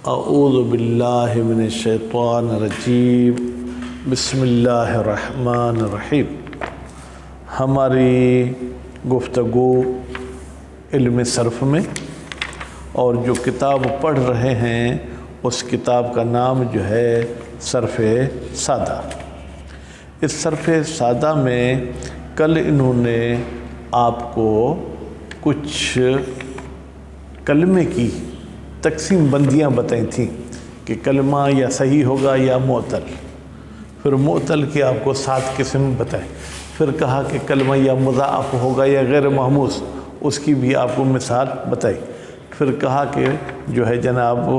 اعوذ باللہ من الشیطان الرجیم بسم اللہ الرحمن الرحیم۔ ہماری گفتگو علم صرف میں اور جو کتاب پڑھ رہے ہیں اس کتاب کا نام جو ہے صرف سادہ۔ اس صرف سادہ میں کل انہوں نے آپ کو کچھ کلمے کی تقسیم بندیاں بتائی تھیں کہ کلمہ یا صحیح ہوگا یا معطل، پھر معطل کے آپ کو 7 قسم بتائے، پھر کہا کہ کلمہ یا مضاعف ہوگا یا غیر محموس، اس کی بھی آپ کو مثال بتائی، پھر کہا کہ جو ہے جناب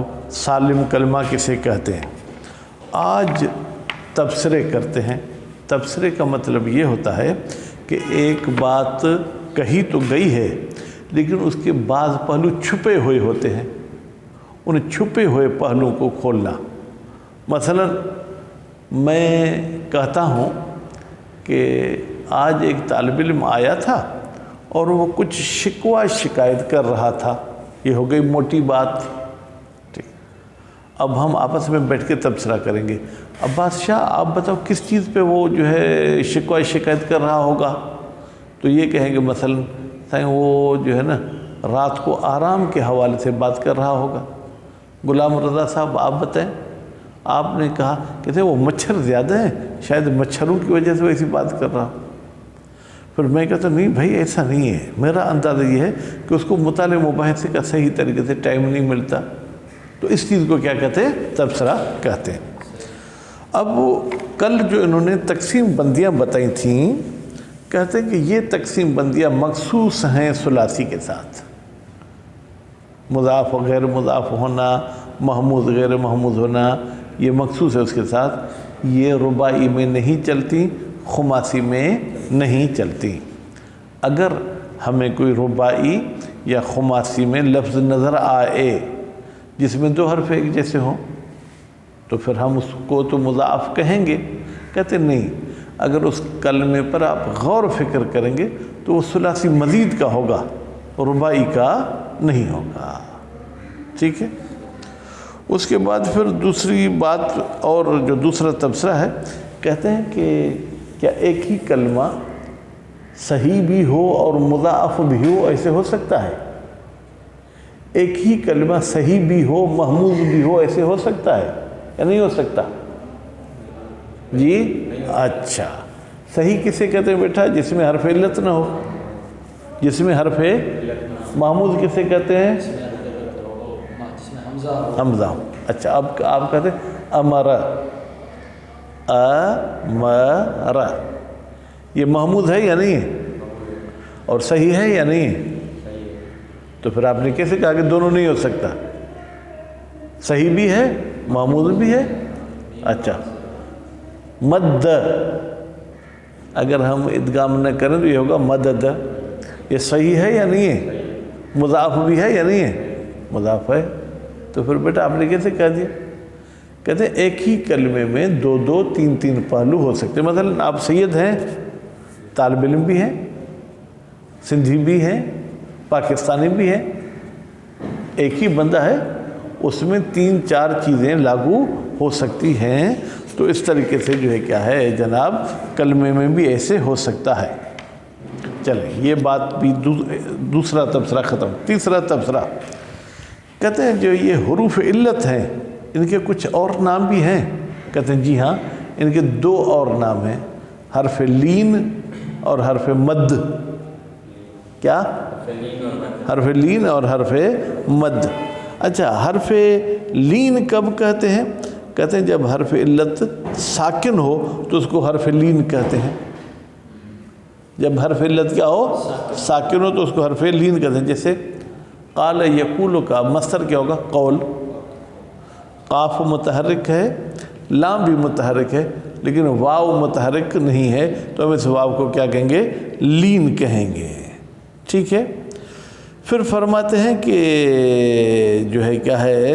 سالم کلمہ کسے کہتے ہیں۔ آج تبصرے کرتے ہیں۔ تبصرے کا مطلب یہ ہوتا ہے کہ ایک بات کہی تو گئی ہے لیکن اس کے بعض پہلو چھپے ہوئے ہوتے ہیں، ان چھپے ہوئے پہلوؤں کو کھولنا۔ مثلا میں کہتا ہوں کہ آج ایک طالب علم آیا تھا اور وہ کچھ شکوہ شکایت کر رہا تھا، یہ ہو گئی موٹی بات۔ ٹھیک، اب ہم آپس میں بیٹھ کے تبصرہ کریں گے۔ اب بادشاہ آپ بتاؤ کس چیز پہ وہ جو ہے شکوہ شکایت کر رہا ہوگا؟ تو یہ کہیں گے مثلا وہ جو ہے نا رات کو آرام کے حوالے سے بات کر رہا ہوگا۔ غلام رضا صاحب آپ بتائیں، آپ نے کہا کہ وہ مچھر زیادہ ہیں، شاید مچھروں کی وجہ سے وہ ایسی بات کر رہا۔ پھر میں کہتا نہیں بھائی ایسا نہیں ہے، میرا اندازہ یہ ہے کہ اس کو مطالعہ مباحثے کا صحیح طریقے سے ٹائم نہیں ملتا، تو اس چیز کو کیا کہتے ہیں؟ تبصرہ کہتے ہیں۔ اب کل جو انہوں نے تقسیم بندیاں بتائی تھیں، کہتے ہیں کہ یہ تقسیم بندیاں مخصوص ہیں ثلاثی کے ساتھ، مضاف و غیر مضاف ہونا، محمود غیر محمود ہونا، یہ مخصوص ہے اس کے ساتھ۔ یہ رباعی میں نہیں چلتی، خماسی میں نہیں چلتی۔ اگر ہمیں کوئی رباعی یا خماسی میں لفظ نظر آئے جس میں 2 حرف ایک جیسے ہوں تو پھر ہم اس کو تو مضاعف کہیں گے۔ کہتے نہیں، اگر اس کلمے پر آپ غور و فکر کریں گے تو وہ ثلاثی مزید کا ہوگا، رباعی کا نہیں ہوگا۔ ٹھیک ہے، اس کے بعد پھر دوسری بات اور جو دوسرا تبصرہ ہے، کہتے ہیں کہ کیا ایک ہی کلمہ صحیح بھی ہو اور مضاعف بھی ہو، ایسے ہو سکتا ہے؟ ایک ہی کلمہ صحیح بھی ہو محمود بھی ہو، ایسے ہو سکتا ہے یا نہیں ہو سکتا؟ جی اچھا، صحیح کسے کہتے ہیں بیٹا؟ جس میں حرف علت نہ ہو، جس میں حرف محمود کسے کہتے ہیں؟ حمزہ۔ اچھا، اب آپ کہتے ہیں امر، امر، یہ محمود ہے یا نہیں ہے؟ اور صحیح ہے یا نہیں ہے؟ تو پھر آپ نے کیسے کہا کہ دونوں نہیں ہو سکتا؟ صحیح بھی ہے محمود بھی ہے۔ اچھا، مد، اگر ہم ادغام نہ کریں تو یہ ہوگا مدد، یہ صحیح ہے یا نہیں ہے؟ مضاعف بھی ہے یا نہیں ہے؟ مضاعف ہے۔ تو پھر بیٹا آپ نے کیسے کہہ دیا؟ کہتے ہیں ایک ہی کلمے میں 2 3 پہلو ہو سکتے ہیں۔ مثلا آپ سید ہیں، طالب علم بھی ہیں، سندھی بھی ہیں، پاکستانی بھی ہیں، ایک ہی بندہ ہے، اس میں 3 4 چیزیں لاگو ہو سکتی ہیں۔ تو اس طریقے سے جو ہے کیا ہے جناب کلمے میں بھی ایسے ہو سکتا ہے۔ چلیں، یہ بات بھی دوسرا تبصرہ ختم۔ تیسرا تبصرہ کہتے ہیں جو یہ حروف علت ہیں ان کے کچھ اور نام بھی ہیں۔ کہتے ہیں جی ہاں، ان کے 2 اور نام ہیں، حرف لین اور حرف مد۔ کیا؟ حرف لین اور حرف مد۔ اچھا، حرف لین کب کہتے ہیں؟ کہتے ہیں جب حرف علت ساکن ہو تو اس کو حرف لین کہتے ہیں۔ جب حرف علت کیا ہو؟ ساکن ہو تو اس کو حرف لین کہتے ہیں۔ جیسے قال یقول کا مصدر کیا ہوگا؟ قول۔ قاف متحرک ہے، لام بھی متحرک ہے، لیکن واو متحرک نہیں ہے، تو ہم اس واو کو کیا کہیں گے؟ لین کہیں گے۔ ٹھیک ہے، پھر فرماتے ہیں کہ جو ہے کیا ہے،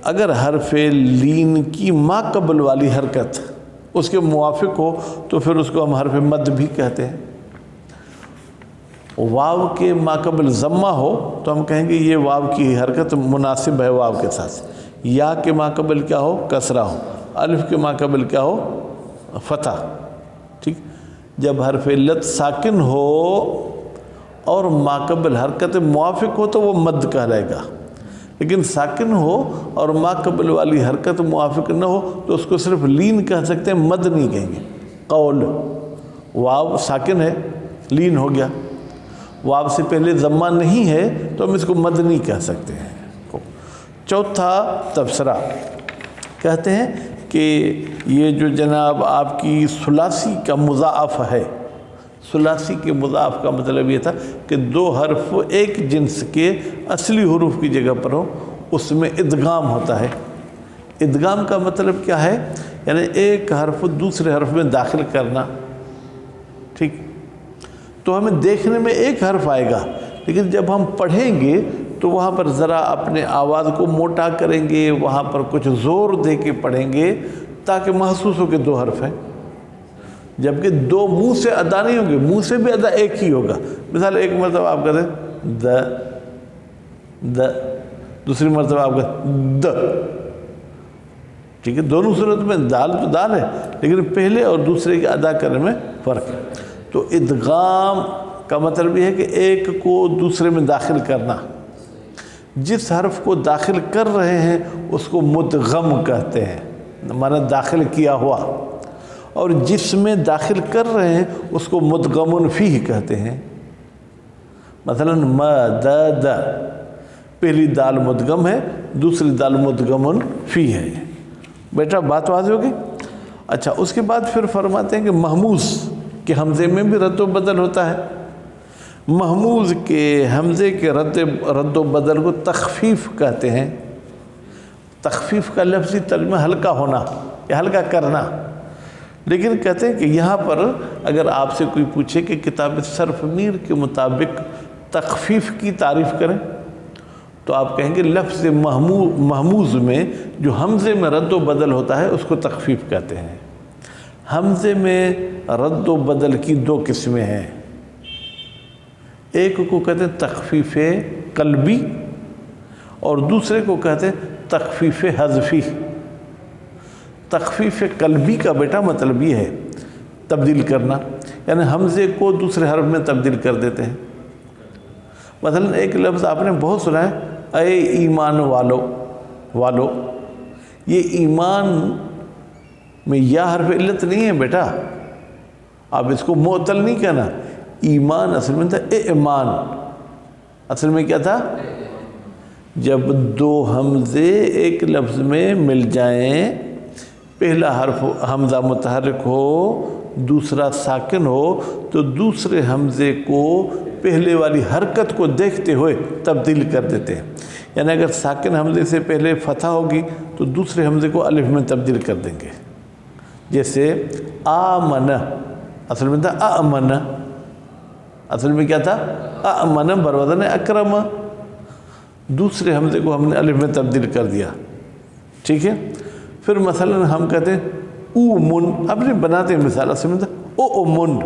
اگر حرف لین کی ما قبل والی حرکت اس کے موافق ہو تو پھر اس کو ہم حرف مد بھی کہتے ہیں۔ واو کے ما قبل ضمہ ہو تو ہم کہیں گے یہ واو کی حرکت مناسب ہے واو کے ساتھ، یا کے ماقبل کیا ہو؟ کسرہ ہو، الف کے ماقبل کیا ہو؟ فتح، ٹھیک۔ جب حرف علت ساکن ہو اور ماقبل حرکت موافق ہو تو وہ مد کہلائے گا، لیکن ساکن ہو اور ماقبل والی حرکت موافق نہ ہو تو اس کو صرف لین کہہ سکتے ہیں، مد نہیں کہیں گے۔ قول، واو ساکن ہے، لین ہو گیا، واو سے پہلے ضمہ نہیں ہے تو ہم اس کو مد نہیں کہہ سکتے ہیں۔ چوتھا تبصرہ، کہتے ہیں کہ یہ جو جناب آپ کی ثلاثی کا مضاعف ہے، ثلاثی کے مضاعف کا مطلب یہ تھا کہ دو حرف ایک جنس کے اصلی حروف کی جگہ پر ہو، اس میں ادغام ہوتا ہے۔ ادغام کا مطلب کیا ہے؟ یعنی ایک حرف دوسرے حرف میں داخل کرنا، ٹھیک۔ تو ہمیں دیکھنے میں ایک حرف آئے گا، لیکن جب ہم پڑھیں گے تو وہاں پر ذرا اپنے آواز کو موٹا کریں گے، وہاں پر کچھ زور دے کے پڑھیں گے تاکہ محسوس ہو کہ دو حرف ہیں، جبکہ دو منہ سے ادا نہیں ہوں گے، منہ سے بھی ادا ایک ہی ہوگا۔ مثال ایک مرتبہ آپ کہتے ہیں د، د، دوسری مرتبہ آپ کہتے ہیں د، ٹھیک ہے۔ دونوں صورت میں دال تو دال ہے، لیکن پہلے اور دوسرے کے ادا کرنے میں فرق ہے۔ تو ادغام کا مطلب یہ ہے کہ ایک کو دوسرے میں داخل کرنا، جس حرف کو داخل کر رہے ہیں اس کو مدغم کہتے ہیں، معنی داخل کیا ہوا، اور جس میں داخل کر رہے ہیں اس کو مدغم فیہ کہتے ہیں۔ مثلا مدد، پہلی دال مدغم ہے، دوسری دال مدغم فیہ ہے۔ بیٹا بات واضح ہوگی؟ اچھا، اس کے بعد پھر فرماتے ہیں کہ محموز کے حمزے میں بھی رد و بدل ہوتا ہے۔ محموز کے حمزے کے رد و بدل کو تخفیف کہتے ہیں۔ تخفیف کا لفظی ترجمہ ہلکا ہونا یا ہلکا کرنا، لیکن کہتے ہیں کہ یہاں پر اگر آپ سے کوئی پوچھے کہ کتاب صرف میر کے مطابق تخفیف کی تعریف کریں تو آپ کہیں گے لفظ محموز میں جو حمزے میں رد و بدل ہوتا ہے اس کو تخفیف کہتے ہیں۔ حمزے میں رد و بدل کی دو قسمیں ہیں، ایک کو کہتے ہیں تخفیف قلبی اور دوسرے کو کہتے ہیں تخفیف حذفی۔ تخفیف قلبی کا بیٹا مطلب یہ ہے تبدیل کرنا، یعنی حمزے کو دوسرے حرف میں تبدیل کر دیتے ہیں۔ مثلا ایک لفظ آپ نے بہت سنا ہے، اے ایمان والو، یہ ایمان میں یا حرف علت نہیں ہے بیٹا، آپ اس کو معطل نہیں کہنا۔ ایمان اصل میں تھا ایمان، اصل میں کیا تھا؟ جب دو حمزے ایک لفظ میں مل جائیں، پہلا حرف حمزہ متحرک ہو دوسرا ساکن ہو تو دوسرے حمزے کو پہلے والی حرکت کو دیکھتے ہوئے تبدیل کر دیتے ہیں۔ یعنی اگر ساکن حمزے سے پہلے فتح ہوگی تو دوسرے حمزے کو الف میں تبدیل کر دیں گے۔ جیسے آمن، اصل میں تھا آمن، اصل میں کیا تھا؟ آمن بروزن اکرم، دوسرے حمزے کو ہم نے الف میں تبدیل کر دیا، ٹھیک ہے۔ پھر مثلا ہم کہتے ہیں اومن، اپنے بناتے ہیں مثال، اصل میں تھا اومن،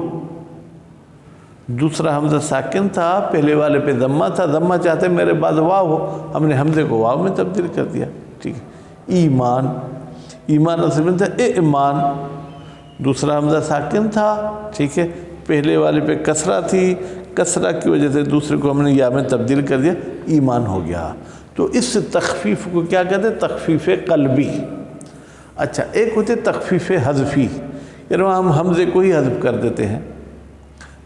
دوسرا حمزہ ساکن تھا، پہلے والے پہ ضمہ تھا، ضمہ چاہتے ہیں میرے بعد واو ہو، ہم نے حمزے کو واو میں تبدیل کر دیا، ٹھیک ہے۔ ایمان، ایمان اصل میں تھا ایمان، دوسرا حمزہ ساکن تھا، ٹھیک ہے، پہلے والے پہ کسرہ تھی، کسرہ کی وجہ سے دوسرے کو ہم نے یا میں تبدیل کر دیا، ایمان ہو گیا۔ تو اس تخفیف کو کیا کہتے ہیں؟ تخفیف قلبی۔ اچھا، ایک ہوتے تخفیف حذفی، یعنی ہم حمزے کو ہی حذف کر دیتے ہیں۔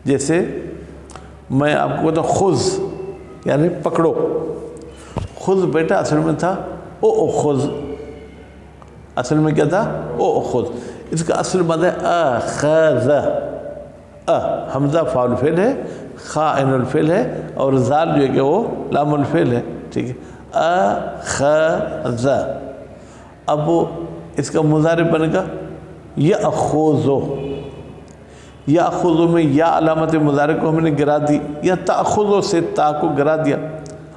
جیسے میں آپ کو کہتا ہوں خذ، یعنی پکڑو، خذ بیٹا اصل میں تھا او خذ، اصل میں کیا تھا؟ او خذ، اس کا اصل معنی ہے اخذ، حمزہ فاعل الفعل ہے، خا عین الفعل ہے، اور زال جو ہے کہ وہ لام الفعل ہے، ٹھیک ہے، اخذ۔ اب اس کا مضارع بنے گا یاخذ، یاخذ میں یا علامت مضارع کو ہم نے گرا دی، یا تاخذ سے تا کو گرا دیا،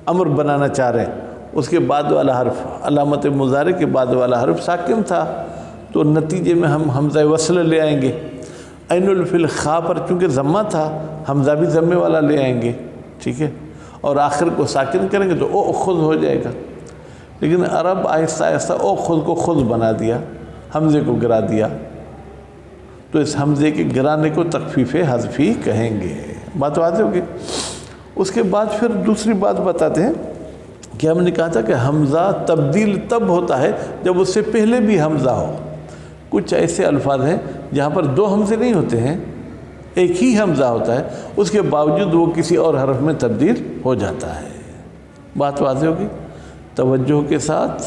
امر بنانا چاہ رہے ہیں، اس کے بعد والا حرف علامت مضارع کے بعد والا حرف ساکن تھا، تو نتیجے میں ہم حمزہ وصل لے آئیں گے۔ عین الفعل خا پر چونکہ ضمہ تھا، حمزہ بھی ضمے والا لے آئیں گے، ٹھیک ہے، اور آخر کو ساکن کریں گے تو او خذ ہو جائے گا۔ لیکن عرب آہستہ آہستہ او خود کو خود بنا دیا، حمزے کو گرا دیا، تو اس حمزے کے گرانے کو تخفیف حذفی کہیں گے۔ بات واضح ہوگی۔ اس کے بعد پھر دوسری بات بتاتے ہیں کہ ہم نے کہا تھا کہ حمزہ تبدیل تب ہوتا ہے جب اس سے پہلے بھی حمزہ ہو۔ کچھ ایسے الفاظ ہیں جہاں پر دو حمزے نہیں ہوتے ہیں، ایک ہی حمزہ ہوتا ہے، اس کے باوجود وہ کسی اور حرف میں تبدیل ہو جاتا ہے۔ بات واضح ہوگی۔ توجہ کے ساتھ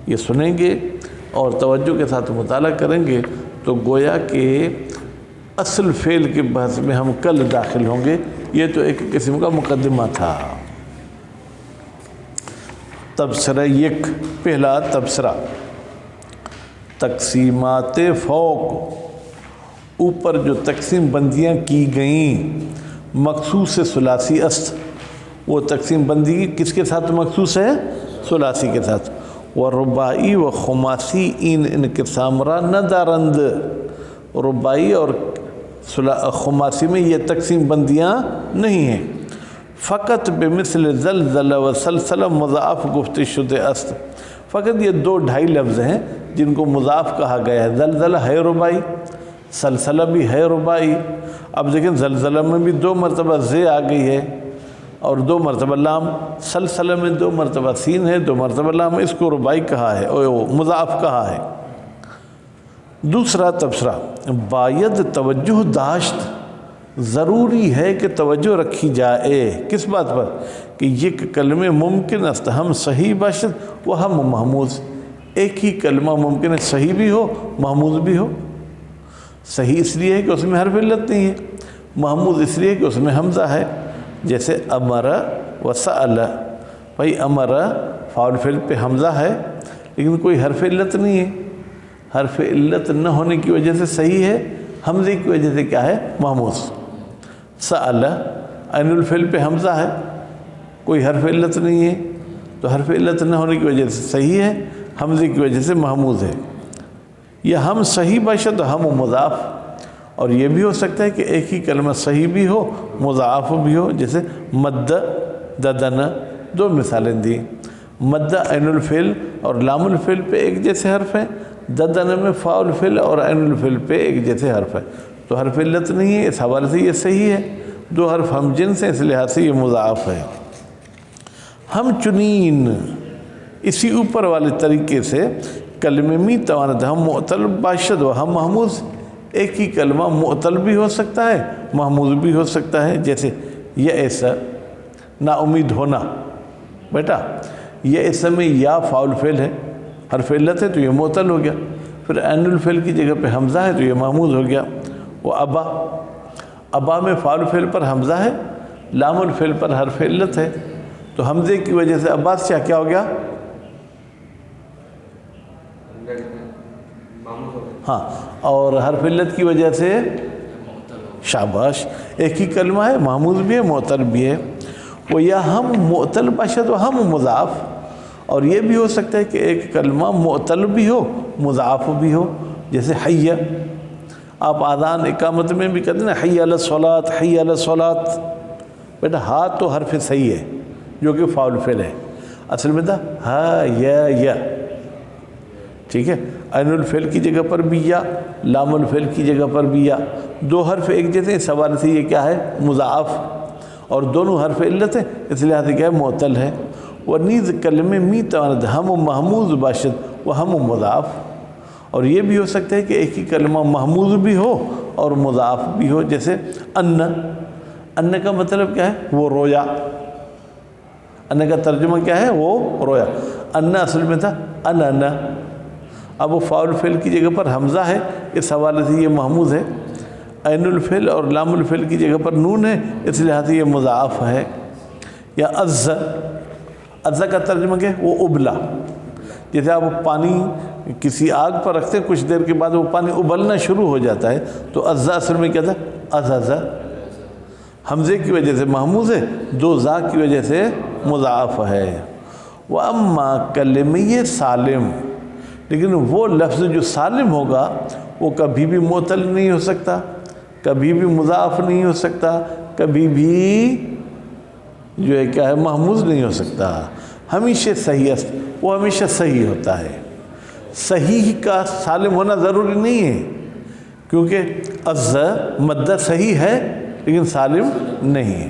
یہ سنیں گے اور توجہ کے ساتھ مطالعہ کریں گے تو گویا کہ اصل فعل کے بحث میں ہم کل داخل ہوں گے۔ یہ تو ایک قسم کا مقدمہ تھا۔ تبصرہ یک، پہلا تبصرہ، تقسیمات فوق، اوپر جو تقسیم بندیاں کی گئیں مخصوص ثلاثی است، وہ تقسیم بندی کس کے ساتھ مخصوص ہے؟ ثلاثی کے ساتھ۔ وربائی و خماسی ان کے سامرا نہ دارند، ربائی اور خماسی میں یہ تقسیم بندیاں نہیں ہیں۔ فقط بمثل زلزلہ و سلسلہ مضاعف گفت شدہ است، فقط یہ دو ڈھائی لفظ ہیں جن کو مضاعف کہا گیا ہے۔ زلزلہ ہے ربائی، سلسلہ بھی ہے ربائی۔ اب دیکھیں زلزلہ میں بھی 2 مرتبہ زے آ گئی ہے اور 2 مرتبہ لام، سلسلہ میں 2 مرتبہ سین ہے، 2 مرتبہ لام، اس کو ربائی کہا ہے، مضاعف کہا ہے۔ دوسرا تبصرہ، باید توجہ داشت، ضروری ہے کہ توجہ رکھی جائے۔ کس بات پر؟ کہ یہ کلمے ممکن است ہم صحیح باشد و ہم محموز، ایک ہی کلمہ ممکن ہے صحیح بھی ہو محموز بھی ہو۔ صحیح اس لیے ہے کہ اس میں حرف علت نہیں ہے، محموز اس لیے کہ اس میں حمزہ ہے۔ جیسے امر و سأل، بھائی امر فاعل فعل پہ حمزہ ہے لیکن کوئی حرف علت نہیں ہے، حرف علت نہ ہونے کی وجہ سے صحیح ہے، حمزے کی وجہ سے کیا ہے؟ محموز۔ سأل عین الفعل پہ حمزہ ہے، کوئی حرف علت نہیں ہے، تو حرف علت نہ ہونے کی وجہ سے صحیح ہے، حمزے کی وجہ سے محموز ہے۔ یا ہم صحیح باشد ہم مضاف، اور یہ بھی ہو سکتا ہے کہ ایک ہی کلمہ صحیح بھی ہو مضاعف بھی ہو، جیسے مد ددن، 2 مثالیں دی۔ مد عین الفعل اور لام الفعل پہ ایک جیسے حرف ہیں، ددن میں فاء الفعل اور عین الفعل پہ ایک جیسے حرف ہے، تو حرف علت نہیں ہے، اس حوالے سے یہ صحیح ہے، 2 حرف ہم جنس ہیں، اس لحاظ سے یہ مضاعف ہے۔ ہم چنین، اسی اوپر والے طریقے سے کلمے می تواند ہم معتل باشد و ہم محموز، ایک ہی کلمہ معتل بھی ہو سکتا ہے محموز بھی ہو سکتا ہے۔ جیسے یہ ایسا نا امید ہونا، بیٹا یہ ایسا میں یا فاعل فعل ہے، حرف علت ہے تو یہ معتل ہو گیا، پھر عین الفعل کی جگہ پہ حمزہ ہے تو یہ محموز ہو گیا۔ وہ ابا، ابا میں فاعل فعل پر حمزہ ہے، لام الفعل پر حرف علت ہے، تو حمزے کی وجہ سے عباس سے کیا ہو گیا؟ ہاں، اور حرف علت کی وجہ سے شاباش، ایک ہی کلمہ ہے، محموز بھی ہے معتل بھی ہے۔ وہ یا ہم معتل باشد و ہم مضاف، اور یہ بھی ہو سکتا ہے کہ ایک کلمہ معتل بھی ہو مضاف بھی ہو، جیسے حی، آپ آذان اقامت میں بھی کہتے ہیں نا حی علی الصلاۃ، حی علی الصلاۃ، بیٹا ہا تو حرف صحیح ہے جو کہ فاعل فعل ہے، اصل میں تھا ہا یا، ٹھیک ہے، عین الفعل کی جگہ پر بھی یا، لام الفعل کی جگہ پر بھی یا، 2 حرف ایک جیسے، اس حوالے سے یہ کیا ہے؟ مضاعف، اور دونوں حرف علت ہے، اس لحاظ سے کیا ہے؟ معتل ہے۔ و نیز کلمے می تواند ہم محموز باشد و ہم مضاف، اور یہ بھی ہو سکتا ہے کہ ایک ہی کلمہ محموز بھی ہو اور مضاف بھی ہو، جیسے ان، ان کا مطلب کیا ہے؟ وہ رویا، ان کا ترجمہ کیا ہے؟ وہ رویا، ان اصل میں تھا ان، اب وہ فاعل فعل کی جگہ پر حمزہ ہے، اس حوالے سے یہ محموز ہے، عین الفعل اور لام الفعل کی جگہ پر نون ہے، اس لحاظ سے یہ مضاعف ہے۔ یا عز، عز کا ترجمہ کیا ہے؟ وہ ابلا، جیسے آپ پانی کسی آگ پر رکھتے ہیں، کچھ دیر کے بعد وہ پانی ابلنا شروع ہو جاتا ہے، تو عز اصل میں کیا تھا؟ عزز، حمزے کی وجہ سے محموز ہے، 2 زا کی وجہ سے مضاعف ہے۔ وَأَمَّا کلمہ سالم، لیکن وہ لفظ جو سالم ہوگا وہ کبھی بھی معتل نہیں ہو سکتا، کبھی بھی مضاعف نہیں ہو سکتا، کبھی بھی جو ہے کیا ہے؟ محموز نہیں ہو سکتا۔ ہمیشہ صحیح است، وہ ہمیشہ صحیح ہوتا ہے۔ صحیح کا سالم ہونا ضروری نہیں ہے، کیونکہ از مدہ صحیح ہے لیکن سالم نہیں ہے۔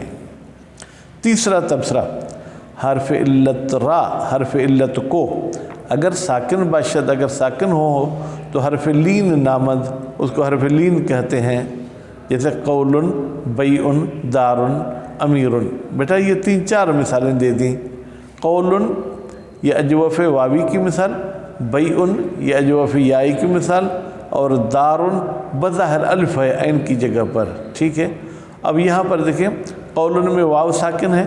تیسرا تبصرہ، حرف علت را، حرف علت کو اگر ساکن باشد، اگر ساکن ہو تو حرف لین نامد، اس کو حرف لین کہتے ہیں، جیسے قول، بیع، دار، امیر۔ بیٹا یہ 3-4 مثالیں دے دیں۔ قول یہ اجوف واوی کی مثال، بیع یہ اجوف یائی کی مثال، اور دار بظاہر الف ہے عین کی جگہ پر، ٹھیک ہے۔ اب یہاں پر دیکھیں، قول میں واو ساکن ہے،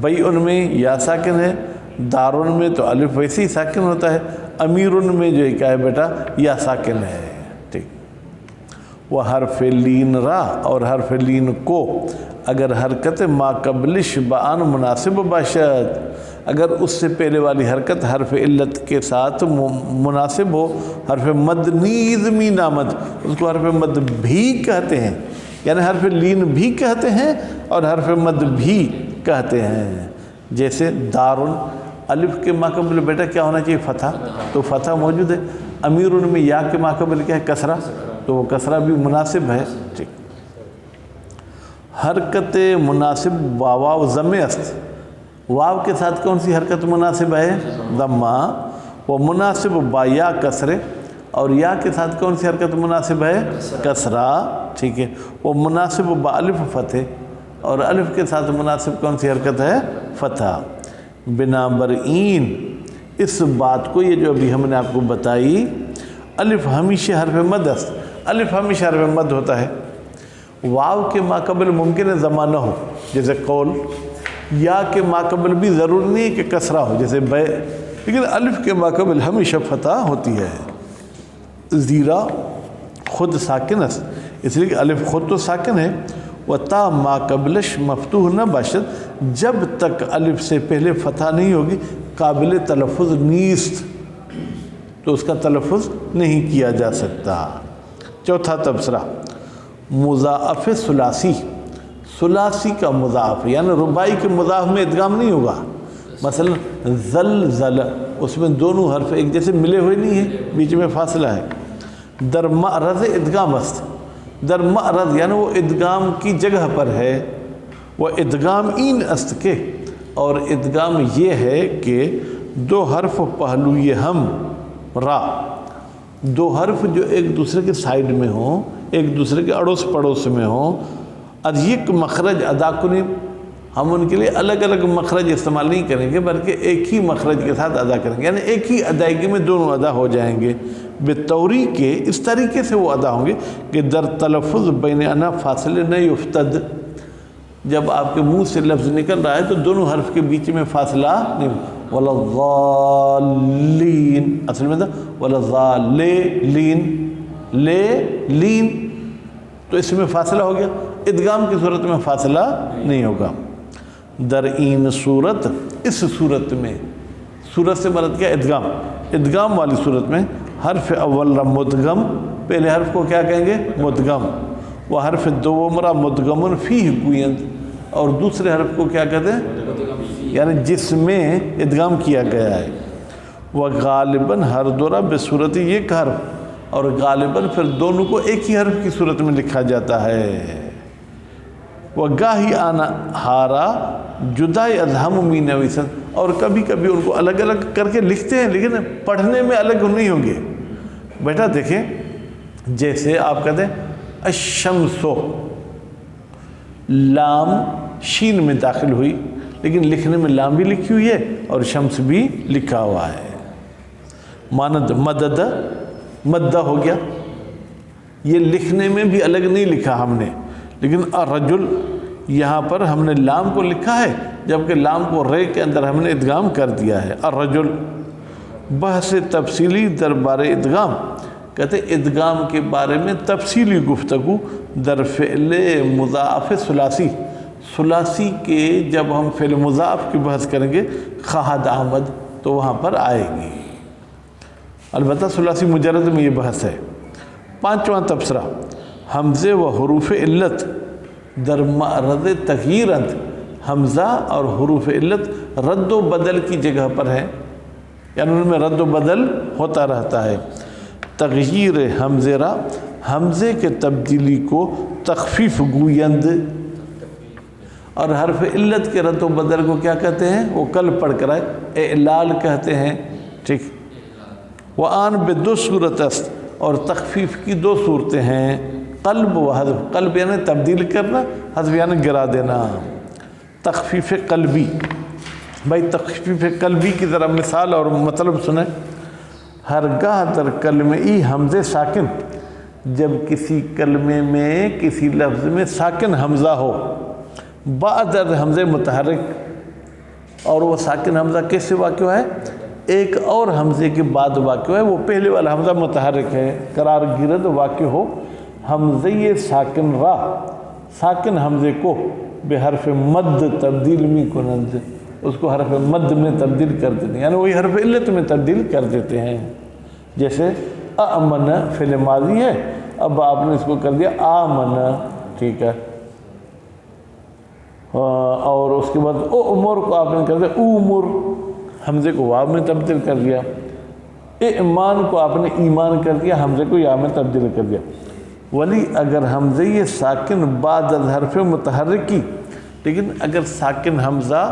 بیع میں یا ساکن ہے، دار میں تو الف ویسے ہی ساکن ہوتا ہے، امیر میں جو کیا ہے بیٹا یا ساکن ہے، ٹھیک۔ وہ حرف لین را، اور حرف لین کو اگر حرکت ما قبلش بآن مناسب باشد، اگر اس سے پہلے والی حرکت حرف علت کے ساتھ مناسب ہو، حرف مد نیز می نامد، اس کو حرف مد بھی کہتے ہیں، یعنی حرف لین بھی کہتے ہیں اور حرف مد بھی کہتے ہیں۔ جیسے دارن، الف کے ماقبل بیٹا کیا ہونا چاہیے؟ فتح، تو فتح موجود ہے۔ امیر میں یا کے ماقبل کیا ہے؟ کسرہ، تو وہ کسرہ بھی مناسب ہے، ٹھیک۔ حرکت مناسب واو ضم است، واو کے ساتھ کون سی حرکت مناسب ہے؟ ضمہ۔ وہ مناسب با یا کسرے، اور یا کے ساتھ کون سی حرکت مناسب ہے؟ کسرہ، ٹھیک ہے۔ وہ مناسب با الف فتح، اور الف کے ساتھ مناسب کون سی حرکت ہے؟ فتح۔ بنابراین اس بات کو، یہ جو ابھی ہم نے آپ کو بتائی، الف ہمیشہ حرف مد است، الف ہمیشہ حرف مد ہوتا ہے۔ واو کے ماقبل ممکن ہے ضمہ نہ ہو، جیسے قول، یا کے ماقبل بھی ضرور نہیں ہے کہ کسرہ ہو، جیسے بے، لیکن الف کے ماقبل ہمیشہ فتح ہوتی ہے۔ زیرا خود ساکن است، اس لیے کہ الف خود تو ساکن ہے۔ و تا ما قبلش مفتوح نہ باشد، جب تک الف سے پہلے فتح نہیں ہوگی قابل تلفظ نیست، تو اس کا تلفظ نہیں کیا جا سکتا۔ چوتھا تبصرہ، مضاعف ثلاثی، ثلاثی کا مضاعف یعنی رباعی کے مضاعف میں ادغام نہیں ہوگا۔ مثلا زلزل، اس میں دونوں حرف ایک جیسے ملے ہوئے نہیں ہیں، بیچ میں فاصلہ ہے۔ در معرض ادغام است، در معرض یعنی وہ ادغام کی جگہ پر ہے۔ وہ ادغام این است کے، اور ادغام یہ ہے کہ دو حرف پہلو یہ ہم را، دو حرف جو ایک دوسرے کے سائیڈ میں ہوں، ایک دوسرے کے اڑوس پڑوس میں ہوں، از یک مخرج ادا کنیم، ہم ان کے لیے الگ الگ مخرج استعمال نہیں کریں گے بلکہ ایک ہی مخرج کے ساتھ ادا کریں گے، یعنی ایک ہی ادائیگی میں دونوں ادا ہو جائیں گے۔ بطوری کے اس طریقے سے وہ ادا ہوں گے کہ در تلفظ بین انا فاصلے نہ یفتد، جب آپ کے منہ سے لفظ نکل رہا ہے تو دونوں حرف کے بیچ میں فاصلہ نہیں، وَلَضَّالِّينَ، اصل میں تھا وَلَضَّالِّينَ، لے لین، تو اس میں فاصلہ ہو گیا۔ ادغام کی صورت میں فاصلہ نہیں ہوگا۔ در این صورت، اس صورت میں، صورت سے مراد کیا؟ ادغام، ادغام والی صورت میں حرف اول را مدغم، پہلے حرف کو کیا کہیں گے؟ مدغم۔ وہ حرف دوم را مدغم فیہ گویند، اور دوسرے حرف کو کیا کہتے ہیں؟ یعنی جس میں ادغام کیا گیا ہے۔ وہ غالباً ہر دورہ بصورت ایک حرف، اور غالباً پھر دونوں کو ایک ہی حرف کی صورت میں لکھا جاتا ہے۔ وہ گاہی آنا ہارا جدائی ازہم می نویسن، اور کبھی کبھی ان کو الگ الگ کر کے لکھتے ہیں لیکن پڑھنے میں الگ نہیں ہوں گے۔ بیٹا دیکھیں، جیسے آپ کہتے ہیں الشمسو، لام شین میں داخل ہوئی لیکن لکھنے میں لام بھی لکھی ہوئی ہے اور شمس بھی لکھا ہوا ہے۔ ماند مدد، مدہ ہو گیا، یہ لکھنے میں بھی الگ نہیں لکھا ہم نے، لیکن الرجل یہاں پر ہم نے لام کو لکھا ہے جبکہ لام کو رے کے اندر ہم نے ادغام کر دیا ہے۔ الرجل، بحث تفصیلی دربار ادغام، کہتے ہیں ادغام کے بارے میں تفصیلی گفتگو در فعل مضاعف ثلاثی، ثلاثی کے جب ہم فعل مضاعف کی بحث کریں گے خواہد آمد تو وہاں پر آئے گی، البتہ ثلاثی مجرد میں یہ بحث ہے۔ پانچواں تبصرہ، حمزے و حروف علت در معرض تغییرند، حمزہ اور حروف علت رد و بدل کی جگہ پر ہے، یعنی ان میں رد و بدل ہوتا رہتا ہے۔ تغییر حمزے را، حمزے کے تبدیلی کو تخفیف گویند، اور حرف علت کے رد و بدل کو کیا کہتے ہیں؟ وہ کل پڑھ کر آئے، اعلال کہتے ہیں، ٹھیک۔ وآن بے دو صورت است، اور تخفیف کی دو صورتیں ہیں، قلب و حذف۔ قلب یعنی تبدیل کرنا، حذف یعنی گرا دینا۔ تخفیف قلبی، بھائی تخفیف قلبی کی ذرا مثال اور مطلب سنیں۔ ہرگاہ در کلمہ ای حمزے ساکن، جب کسی کلمے میں کسی لفظ میں ساکن حمزہ ہو، بعد حمزے متحرک، اور وہ ساکن حمزہ کس سے واقع ہے؟ ایک اور حمزے کے بعد واقع ہے، وہ پہلے والا حمزہ متحرک ہے، قرار گیرد واقع ہو، حمزے ساکن را، ساکن حمزے کو بے حرف مد تبدیل می کنند، اس کو حرف مد میں تبدیل کر دیتے ہیں، یعنی وہی حرف علت میں تبدیل کر دیتے ہیں۔ جیسے امن فعل ماضی ہے، اب آپ نے اس کو کر دیا آمن، ٹھیک ہے، اور اس کے بعد امر کو آپ نے کر دیا امر، حمزے کو واو میں تبدیل کر دیا۔ ایمان کو آپ نے ایمان کر دیا، حمزے کو یا میں تبدیل کر دیا۔ ولی اگر حمزے یہ ساکن بعد از حرف متحرک کی، لیکن اگر ساکن حمزہ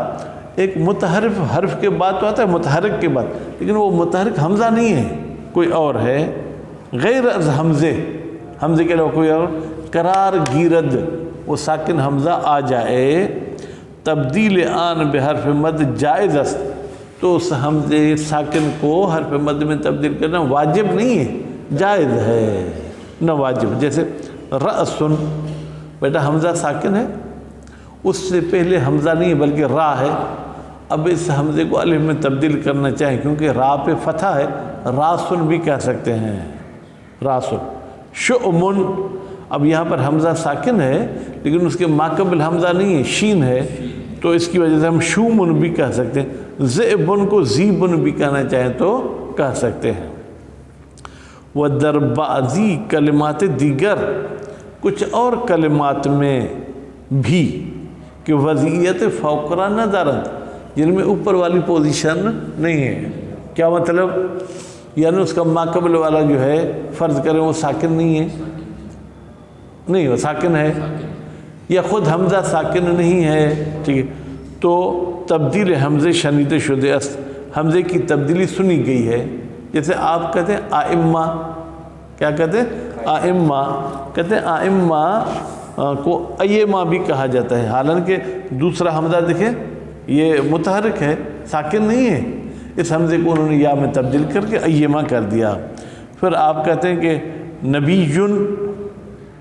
ایک متحرف حرف کے بعد تو آتا ہے، متحرک کے بعد، لیکن وہ متحرک حمزہ نہیں ہے، کوئی اور ہے، غیر از حمزے، حمزے کے علاوہ کوئی اور، قرار گیرد، وہ ساکن حمزہ آ جائے، تبدیل آن بحرف مد جائز است، تو اس حمزے ساکن کو حرف مد میں تبدیل کرنا واجب نہیں ہے، جائز ہے، نہ واجب۔ جیسے رأسن، بیٹا حمزہ ساکن ہے، اس سے پہلے حمزہ نہیں ہے بلکہ را ہے، اب اس حمزے کو الف میں تبدیل کرنا چاہیں کیونکہ را پہ فتح ہے، راسن بھی کہہ سکتے ہیں، راسن۔ شؤمن، اب یہاں پر حمزہ ساکن ہے لیکن اس کے ماقبل حمزہ نہیں ہے، شین ہے، تو اس کی وجہ سے ہم شومن بھی کہہ سکتے ہیں، زئبن کو زیبن بھی کہنا چاہیں تو کہہ سکتے ہیں۔ وَدَرْ بَعْضِ کلمات دیگر، کچھ اور کلمات میں بھی، کہ وضعیت فوقرا ندارت، جن میں اوپر والی پوزیشن نہیں ہے۔ کیا مطلب؟ یعنی اس کا ماقبل والا جو ہے فرض کریں وہ ساکن نہیں ہے، نہیں وہ ساکن ہے، یا خود حمزہ ساکن نہیں ہے، ٹھیک ہے، تو تبدیل حمزے شنیدہ شدہ است، حمزے کی تبدیلی سنی گئی ہے۔ جیسے آپ کہتے ہیں آئمہ، کیا کہتے ہیں؟ آئمہ، کہتے ہیں آئمہ کو ایمہ بھی کہا جاتا ہے، حالانکہ دوسرا حمزہ دیکھیں یہ متحرک ہے، ساکن نہیں ہے، اس حمزے کو انہوں نے یا میں تبدیل کر کے ایمہ کر دیا۔ پھر آپ کہتے ہیں کہ نبیٌ،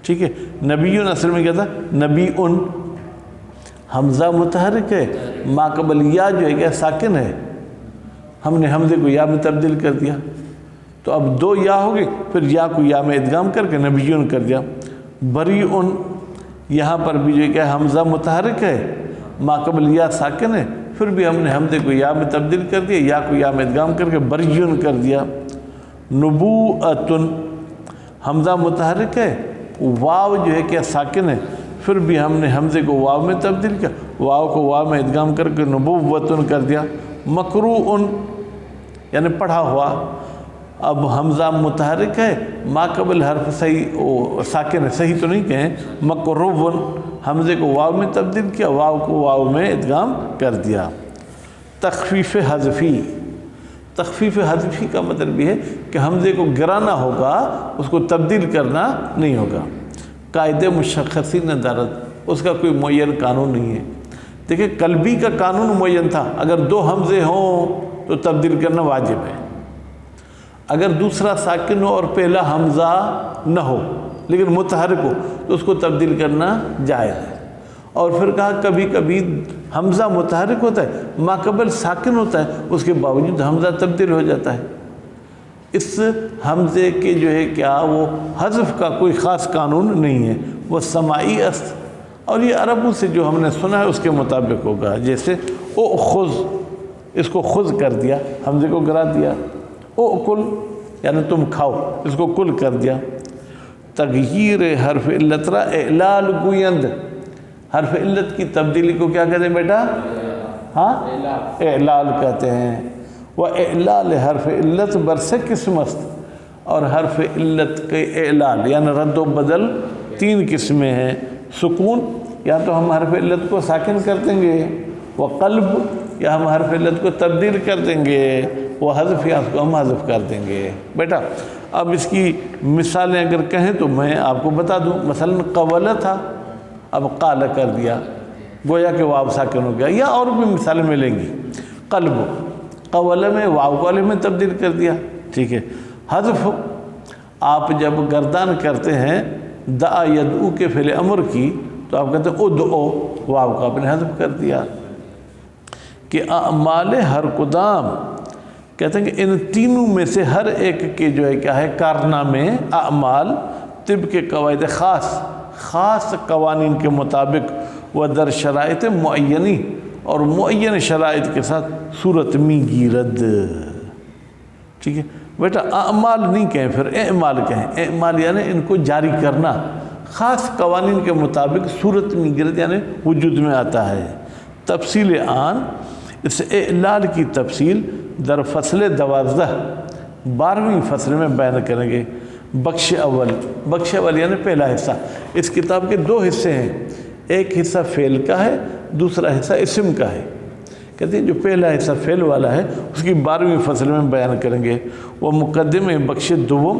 ٹھیک ہے، نبیٌ اصل میں کیا تھا؟ نبیٌ، حمزہ متحرک ہے، ماقبل یا جو ہے کیا ساکن ہے، ہم نے حمزے کو یا میں تبدیل کر دیا، تو اب دو یا ہو گئے، پھر یا کو یا میں ادغام کر کے نبیٌ کر دیا۔ بریء، یہاں پر بھی جو ہے کہ حمزہ متحرک ہے، ماقبل یا ساکن ہے، پھر بھی ہم نے حمزے کو یا میں تبدیل کر دیا، یا کو یا میں ادغام کر کے بریٌ کر دیا۔ نبوءۃ، حمزہ متحرک ہے، واو جو ہے کہ ساکن ہے، پھر بھی ہم نے حمزے کو واو میں تبدیل کیا، واو کو واو میں ادغام کر کے نبوۃ کر دیا۔ مقروء، یعنی پڑھا ہوا، اب حمزہ متحرک ہے، ماقبل حرف صحیح ساکن ہے، صحیح تو نہیں کہیں، مقروء، حمزے کو واو میں تبدیل کیا، واو کو واو میں ادغام کر دیا۔ تخفیف حذفی، تخفیف حذفی کا مطلب یہ ہے کہ حمزے کو گرانا ہوگا، اس کو تبدیل کرنا نہیں ہوگا۔ قاعدہ مشخصی ندارت، اس کا کوئی معین قانون نہیں ہے۔ دیکھیں قلبی کا قانون معین تھا، اگر دو حمزے ہوں تو تبدیل کرنا واجب ہے، اگر دوسرا ساکن ہو اور پہلا حمزہ نہ ہو لیکن متحرک ہو تو اس کو تبدیل کرنا جائز ہے۔ اور پھر کہا کبھی کبھی حمزہ متحرک ہوتا ہے، ماقبل ساکن ہوتا ہے، اس کے باوجود حمزہ تبدیل ہو جاتا ہے۔ اس حمزے کے جو ہے کیا وہ حذف کا کوئی خاص قانون نہیں ہے، وہ سماعی است، اور یہ عربوں سے جو ہم نے سنا ہے اس کے مطابق ہوگا۔ جیسے اؤخذ، اس کو خذ کر دیا، حمزے کو گرا دیا۔ اؤکل، یعنی تم کھاؤ، اس کو کل کر دیا۔ تغییر حرف علت را اعلال گویند، حرف علت کی تبدیلی کو کیا کہتے ہیں بیٹا؟ ہاں اعلال کہتے ہیں۔ وہ اعلال حرف علت برسے قسم است، اور حرف علت کے اعلال یعنی رد و بدل 3 قسمیں ہیں۔ سکون یا تو ہم حرف علت کو ساکن کر دیں گے، وہ قلب یا ہم حرف علت کو تبدیل کر دیں گے، وہ حذف یا اس کو ہم حذف کر دیں گے۔ بیٹا اب اس کی مثالیں اگر کہیں تو میں آپ کو بتا دوں، مثلا قول تھا، اب قال کر دیا، گویا کہ واو ساکن ہو گیا، یا اور بھی مثالیں ملیں گی۔ قلب قول میں واو کو الف میں تبدیل کر دیا، ٹھیک ہے۔ حذف آپ جب گردان کرتے ہیں دعا یدعو کے فعل امر کی تو آپ کہتے ہیں ادعو، واو کا آپ نے حذف کر دیا۔ کہ اعمال ہر قدام کہتے ہیں کہ ان تینوں میں سے ہر ایک کے جو ہے کیا ہے کارنامے اعمال طب کے قواعد خاص قوانین کے مطابق و در شرائط معینی اور معین شرائط کے ساتھ صورت می گیرد، ٹھیک ہے بیٹا۔ اعمال نہیں کہیں، پھر اعمال کہیں۔ اعمال یعنی ان کو جاری کرنا، خاص قوانین کے مطابق صورت می گیرد یعنی وجود میں آتا ہے۔ تفصیل آن اس اعلال کی تفصیل در فصل 12 12ویں فصل میں بیان کریں گے۔ بخش اول یعنی پہلا حصہ۔ اس کتاب کے 2 حصے ہیں، ایک حصہ فعل کا ہے، دوسرا حصہ اسم کا ہے۔ کہتے ہیں جو پہلا حصہ فعل والا ہے اس کی 12ویں فصل میں بیان کریں گے۔ وہ مقدمے بخش دوم،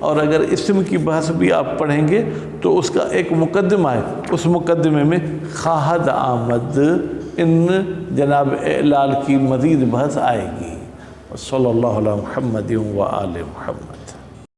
اور اگر اسم کی بحث بھی آپ پڑھیں گے تو اس کا ایک مقدمہ ہے، اس مقدمے میں خواہد آمد ان جناب اعلال کی مزید بحث آئے گی۔ صلی اللہ علیہ محمد و آل محمد۔